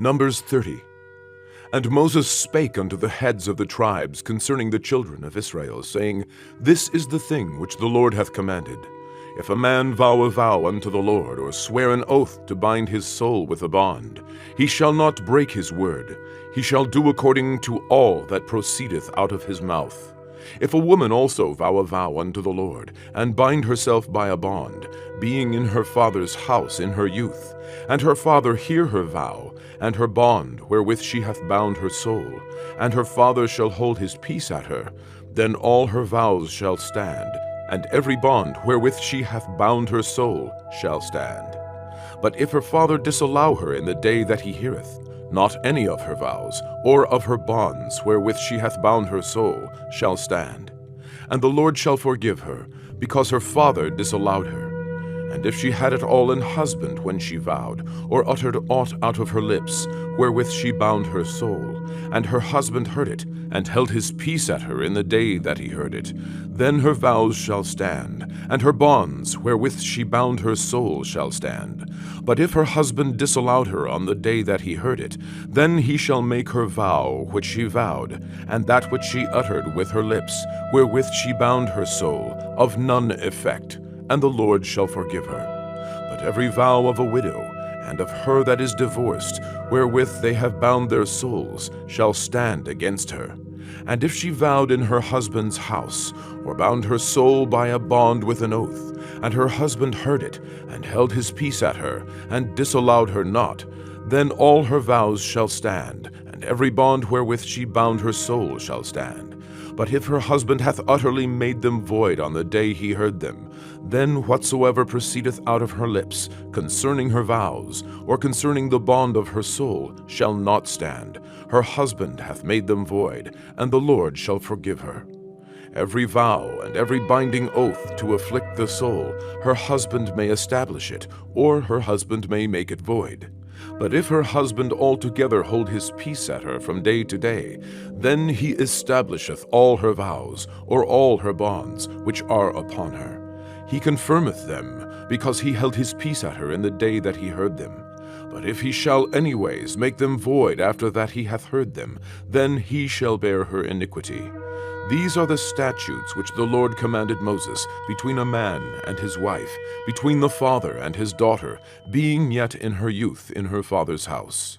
Numbers 30. And Moses spake unto the heads of the tribes concerning the children of Israel, saying, This is the thing which the Lord hath commanded. If a man vow a vow unto the Lord, or swear an oath to bind his soul with a bond, he shall not break his word. He shall do according to all that proceedeth out of his mouth. If a woman also vow a vow unto the Lord, and bind herself by a bond, being in her father's house in her youth, and her father hear her vow, and her bond wherewith she hath bound her soul, and her father shall hold his peace at her, then all her vows shall stand, and every bond wherewith she hath bound her soul shall stand. But if her father disallow her in the day that he heareth, not any of her vows, or of her bonds wherewith she hath bound her soul, shall stand. And the Lord shall forgive her, because her father disallowed her. And if she had it all an husband when she vowed, or uttered aught out of her lips, wherewith she bound her soul, and her husband heard it, and held his peace at her in the day that he heard it, then her vows shall stand, and her bonds wherewith she bound her soul shall stand. But if her husband disallowed her on the day that he heard it, then he shall make her vow which she vowed, and that which she uttered with her lips, wherewith she bound her soul, of none effect, and the Lord shall forgive her. But every vow of a widow, and of her that is divorced, wherewith they have bound their souls, shall stand against her. And if she vowed in her husband's house, or bound her soul by a bond with an oath, and her husband heard it, and held his peace at her, and disallowed her not, then all her vows shall stand, and every bond wherewith she bound her soul shall stand. But if her husband hath utterly made them void on the day he heard them, then whatsoever proceedeth out of her lips concerning her vows, or concerning the bond of her soul, shall not stand. Her husband hath made them void, and the Lord shall forgive her. Every vow and every binding oath to afflict the soul, her husband may establish it, or her husband may make it void. But if her husband altogether hold his peace at her from day to day, then he establisheth all her vows, or all her bonds, which are upon her. He confirmeth them, because he held his peace at her in the day that he heard them. But if he shall anyways make them void after that he hath heard them, then he shall bear her iniquity. These are the statutes which the Lord commanded Moses between a man and his wife, between the father and his daughter, being yet in her youth in her father's house.